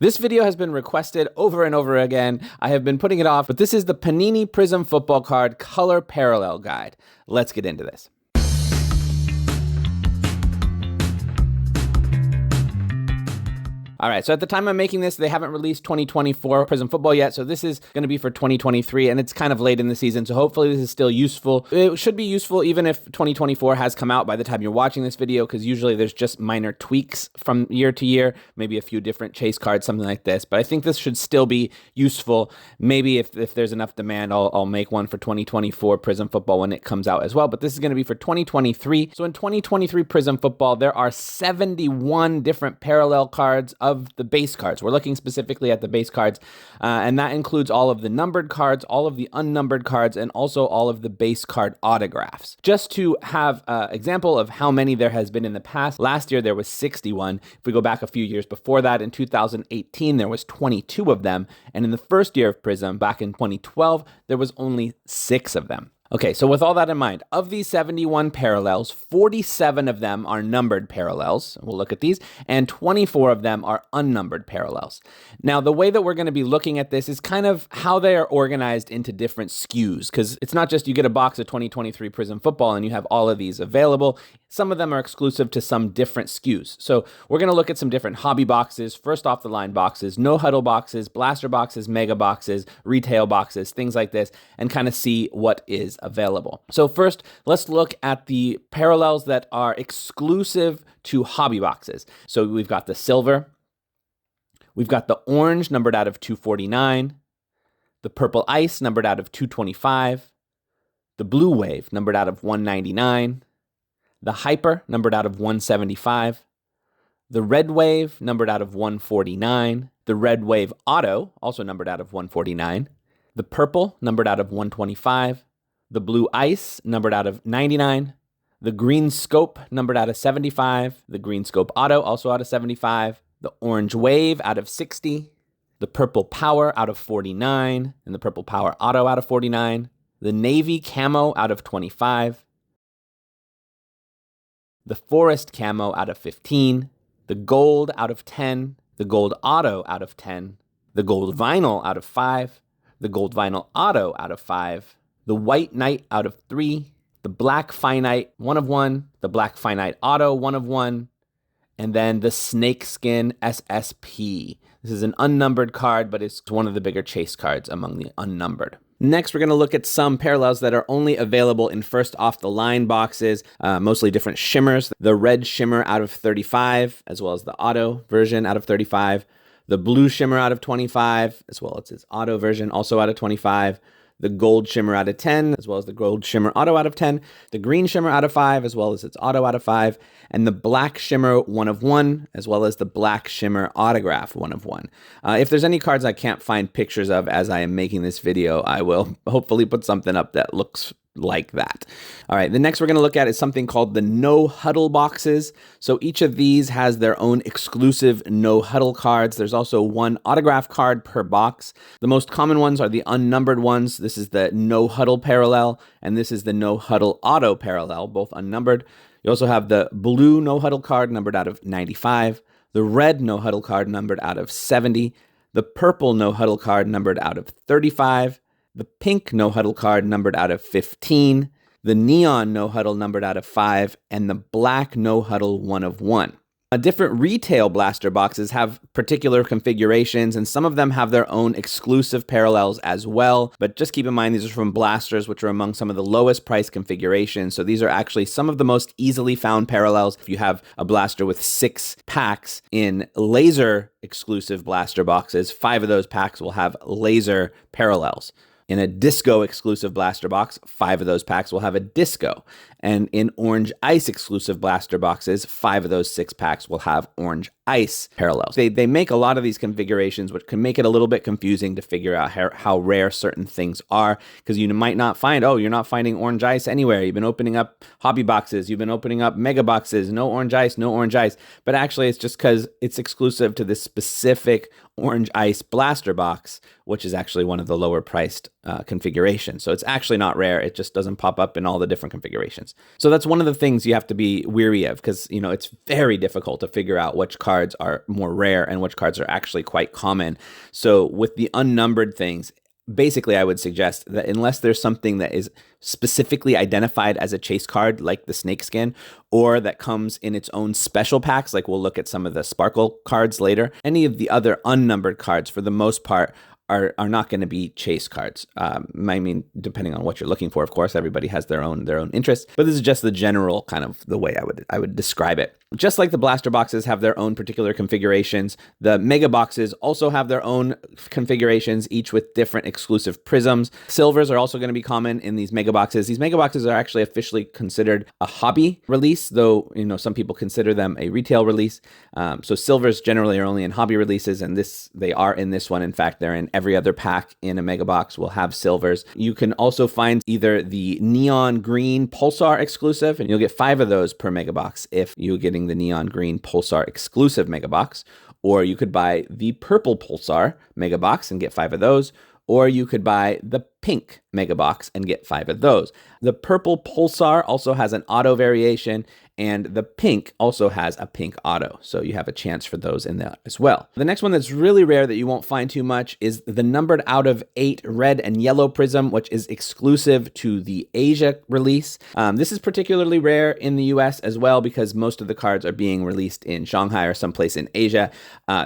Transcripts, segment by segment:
This video has been requested over and over again. I have been putting it off, but this is the Panini Prizm Football Card Color Parallel Guide. Let's get into this. All right, so at the time I'm making this, they haven't released 2024 Prizm Football yet, so this is going to be for 2023, and it's kind of late in the season, so hopefully this is still useful. It should be useful even if 2024 has come out by the time you're watching this video, because usually there's just minor tweaks from year to year, maybe a few different chase cards, something like this, but I think this should still be useful. Maybe if there's enough demand, I'll make one for 2024 Prizm Football when it comes out as well, but this is going to be for 2023. So in 2023 Prizm Football, there are 71 different parallel cards of the base cards. We're looking specifically at the base cards, and that includes all of the numbered cards, all of the unnumbered cards, and also all of the base card autographs. Just to have an example of how many there has been in the past, last year there was 61. If we go back a few years before that, in 2018, there was 22 of them, and in the first year of Prizm, back in 2012, there was only 6 of them. Okay, so with all that in mind, of these 71 parallels, 47 of them are numbered parallels. We'll look at these, and 24 of them are unnumbered parallels. Now, the way that we're going to be looking at this is kind of how they are organized into different SKUs, because it's not just you get a box of 2023 Prizm Football and you have all of these available. Some of them are exclusive to some different SKUs. So we're going to look at some different hobby boxes, first off the line boxes, no huddle boxes, blaster boxes, mega boxes, retail boxes, things like this, and kind of see what is available. So first, let's look at the parallels that are exclusive to hobby boxes. So we've got the silver, we've got the orange numbered out of 249, the purple ice numbered out of 225, the blue wave numbered out of 199, the hyper numbered out of 175, the red wave numbered out of 149, the red wave auto also numbered out of 149, the purple numbered out of 125, the blue ice numbered out of 99, the green scope numbered out of 75, the green scope auto also out of 75, the orange wave out of 60, the purple power out of 49, and the purple power auto out of 49, the navy camo out of 25, the forest camo out of 15, the gold out of 10, the gold auto out of 10, the gold vinyl out of 5, the gold vinyl auto out of 5, the white knight out of 3, the black finite 1 of 1, the black finite auto 1 of 1, and then the snakeskin SSP. This is an unnumbered card, but it's one of the bigger chase cards among the unnumbered. Next, we're going to look at some parallels that are only available in first off the line boxes, mostly different shimmers. The red shimmer out of 35, as well as the auto version out of 35. The blue shimmer out of 25, as well as its auto version also out of 25. The gold shimmer out of 10, as well as the gold shimmer auto out of 10, the green shimmer out of 5, as well as its auto out of 5, and the black shimmer 1 of 1, as well as the black shimmer autograph 1 of 1. If there's any cards I can't find pictures of as I am making this video, I will hopefully put something up that looks like that. All right, the next we're going to look at is something called the no huddle boxes. So each of these has their own exclusive no huddle cards. There's also one autograph card per box. The most common ones are the unnumbered ones. This is the no huddle parallel, and this is the no huddle auto parallel, both unnumbered. You also have the blue no huddle card numbered out of 95, the red no huddle card numbered out of 70, the purple no huddle card numbered out of 35, the pink no huddle card numbered out of 15, the neon no huddle numbered out of 5, and the black no huddle 1 of 1. Different retail blaster boxes have particular configurations, and some of them have their own exclusive parallels as well. But just keep in mind, these are from blasters, which are among some of the lowest price configurations. So these are actually some of the most easily found parallels. If you have a blaster with 6 packs in laser exclusive blaster boxes, 5 of those packs will have laser parallels. In a disco exclusive blaster box, 5 of those packs will have a disco. And in orange ice exclusive blaster boxes, 5 of those 6 packs will have orange ice parallels. They make a lot of these configurations, which can make it a little bit confusing to figure out how rare certain things are, because you might not find, oh, you're not finding orange ice anywhere. You've been opening up hobby boxes, you've been opening up mega boxes, no orange ice, no orange ice. But actually, it's just because it's exclusive to this specific orange ice blaster box, which is actually one of the lower priced configurations. So it's actually not rare. It just doesn't pop up in all the different configurations. So that's one of the things you have to be weary of, because it's very difficult to figure out which card cards are more rare and which cards are actually quite common. So with the unnumbered things, basically, I would suggest that unless there's something that is specifically identified as a chase card, like the snakeskin, or that comes in its own special packs, like we'll look at some of the sparkle cards later, any of the other unnumbered cards, for the most part, are not going to be chase cards. I mean, depending on what you're looking for, of course, everybody has their own interests, but this is just the general kind of the way I would describe it. Just like the blaster boxes have their own particular configurations, the mega boxes also have their own configurations, each with different exclusive prisms. Silvers are also going to be common in these mega boxes. These mega boxes are actually officially considered a hobby release, though some people consider them a retail release. So silvers generally are only in hobby releases, and they are in this one. In fact, they're in every other pack in a mega box will have silvers. You can also find either the neon green pulsar exclusive, and you'll get 5 of those per mega box if you're getting the neon green pulsar exclusive mega box, or you could buy the purple pulsar mega box and get 5 of those, or you could buy the pink mega box and get 5 of those. The purple pulsar also has an auto variation, and the pink also has a pink auto. So you have a chance for those in there as well. The next one that's really rare that you won't find too much is the numbered out of 8 red and yellow prism, which is exclusive to the Asia release. This is particularly rare in the US as well because most of the cards are being released in Shanghai or someplace in Asia.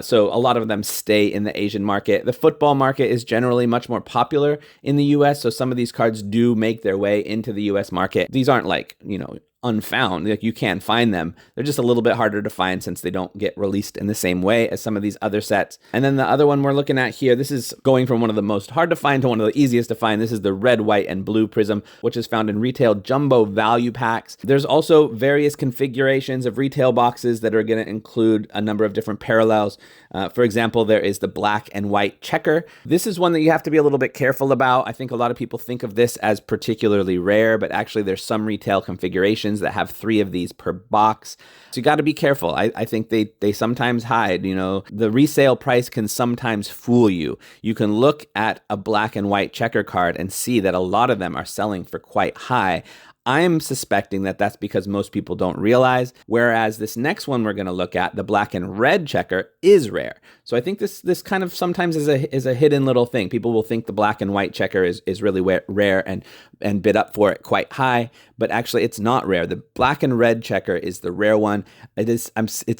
So a lot of them stay in the Asian market. The football market is generally much more popular in the US. So some of these cards do make their way into the US market. These aren't like, unfound. Like, you can find them. They're just a little bit harder to find since they don't get released in the same way as some of these other sets. And then the other one we're looking at here, this is going from one of the most hard to find to one of the easiest to find. This is the red, white, and blue prism, which is found in retail jumbo value packs. There's also various configurations of retail boxes that are going to include a number of different parallels. For example, there is the black and white checker. This is one that you have to be a little bit careful about. I think a lot of people think of this as particularly rare, but actually there's some retail configurations that have 3 of these per box. So you got to be careful. I think they sometimes hide, the resale price can sometimes fool you. You can look at a black and white checker card and see that a lot of them are selling for quite high. I'm suspecting that that's because most people don't realize, whereas this next one we're going to look at, the black and red checker, is rare. So I think this kind of sometimes is a hidden little thing. People will think the black and white checker is really rare and bid up for it quite high, but actually it's not rare. The black and red checker is the rare one. It's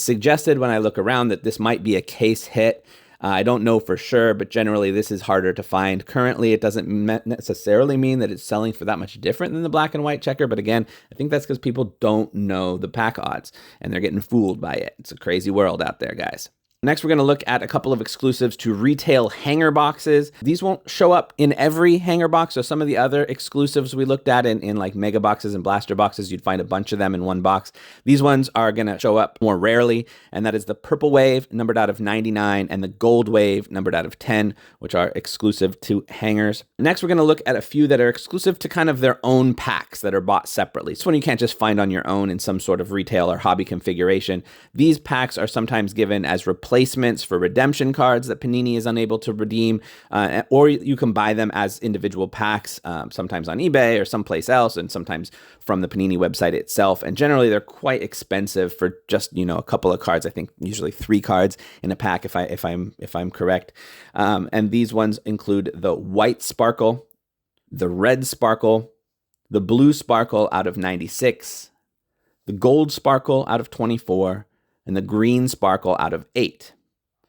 suggested when I look around that this might be a case hit. I don't know for sure, but generally this is harder to find. Currently, it doesn't necessarily mean that it's selling for that much different than the black and white checker. But again, I think that's because people don't know the pack odds and they're getting fooled by it. It's a crazy world out there, guys. Next, we're going to look at a couple of exclusives to retail hanger boxes. These won't show up in every hanger box. So some of the other exclusives we looked at in like mega boxes and blaster boxes, you'd find a bunch of them in one box. These ones are going to show up more rarely, and that is the purple wave, numbered out of 99, and the gold wave, numbered out of 10, which are exclusive to hangers. Next, we're going to look at a few that are exclusive to kind of their own packs that are bought separately. It's one you can't just find on your own in some sort of retail or hobby configuration. These packs are sometimes given as replacements for redemption cards that Panini is unable to redeem, or you can buy them as individual packs, sometimes on eBay or someplace else, and sometimes from the Panini website itself. And generally, they're quite expensive for just a couple of cards. I think usually 3 cards in a pack, if I'm correct. And these ones include the white sparkle, the red sparkle, the blue sparkle out of 96, the gold sparkle out of 24. And the green sparkle out of 8.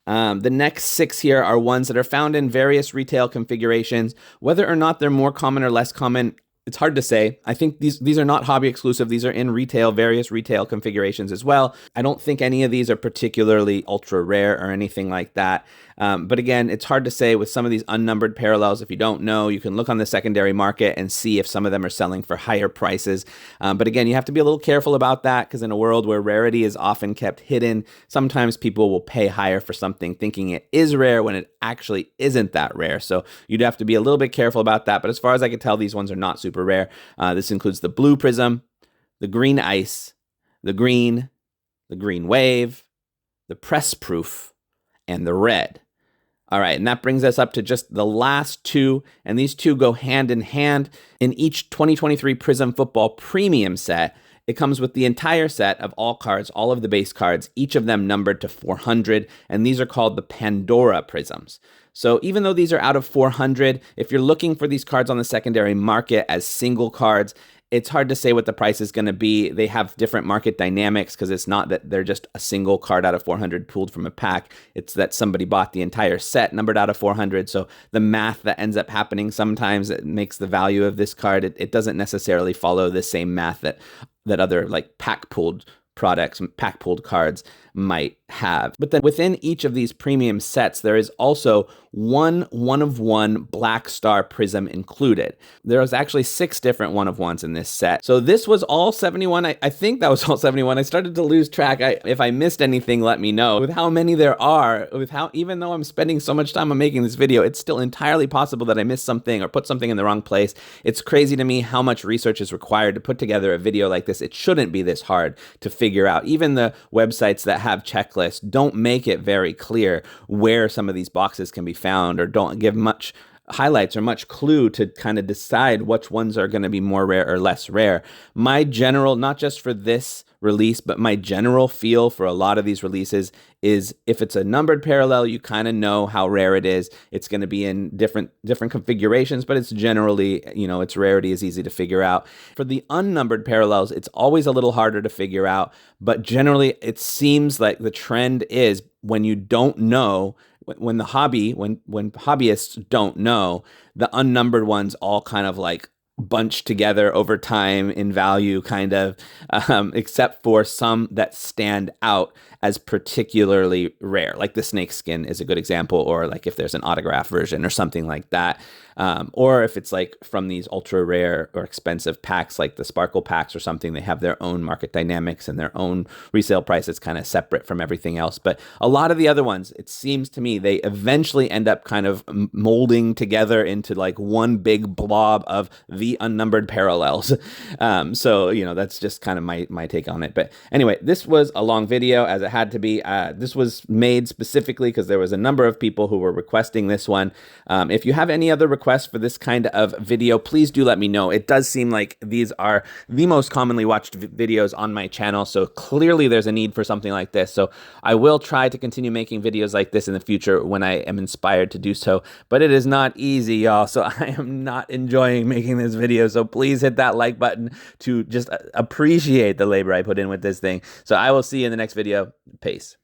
The next 6 here are ones that are found in various retail configurations. Whether or not they're more common or less common, it's hard to say. I think these are not hobby exclusive. These are in various retail configurations as well. I don't think any of these are particularly ultra rare or anything like that. But again, it's hard to say with some of these unnumbered parallels. If you don't know, you can look on the secondary market and see if some of them are selling for higher prices. But again, you have to be a little careful about that because in a world where rarity is often kept hidden, sometimes people will pay higher for something thinking it is rare when it actually isn't that rare. So you'd have to be a little bit careful about that. But as far as I can tell, these ones are not super rare. This includes the blue prism, the green ice, the green wave, the press proof, and the red. All right, and that brings us up to just the last 2, and these 2 go hand in hand. In each 2023 Prizm Football Premium set, It comes with the entire set of all cards, all of the base cards, each of them numbered to 400, and these are called the Pandora Prisms. So even though these are out of 400, if you're looking for these cards on the secondary market as single cards, it's hard to say what the price is going to be. They have different market dynamics because it's not that they're just a single card out of 400 pulled from a pack. It's that somebody bought the entire set numbered out of 400. So the math that ends up happening sometimes it makes the value of this card. It doesn't necessarily follow the same math that other like pack pulled products, pack pulled cards might have. But then within each of these premium sets, there is also one of one Black Star Prism included. There was actually 6 different one of ones in this set. So this was all 71. I think that was all 71. I started to lose track. If I missed anything, let me know. With how many there are, even though I'm spending so much time on making this video, it's still entirely possible that I missed something or put something in the wrong place. It's crazy to me how much research is required to put together a video like this. It shouldn't be this hard to figure out. Even the websites that have checklists don't make it very clear where some of these boxes can be found, or don't give much highlights or much clue to kind of decide which ones are going to be more rare or less rare. My general, not just for this release, but my general feel for a lot of these releases is if it's a numbered parallel, you kind of know how rare it is. It's going to be in different configurations, but it's generally, its rarity is easy to figure out. For the unnumbered parallels, it's always a little harder to figure out, but generally it seems like the trend is when you don't know, when hobbyists don't know, the unnumbered ones all kind of like bunched together over time in value, kind of, except for some that stand out as particularly rare. Like the snake skin is a good example, or like if there's an autograph version or something like that. Or if it's like from these ultra rare or expensive packs, like the sparkle packs or something, they have their own market dynamics and their own resale price. It's kind of separate from everything else. But a lot of the other ones, it seems to me, they eventually end up kind of molding together into like one big blob of the unnumbered parallels. So, that's just kind of my take on it. But anyway, this was a long video, as it had to be. This was made specifically because there was a number of people who were requesting this one. If you have any other requests for this kind of video, please do let me know. It does seem like these are the most commonly watched videos on my channel, so clearly there's a need for something like this. So I will try to continue making videos like this in the future when I am inspired to do so, but it is not easy, y'all. So I am not enjoying making this video, so please hit that like button to just appreciate the labor I put in with this thing. So I will see you in the next video. Peace.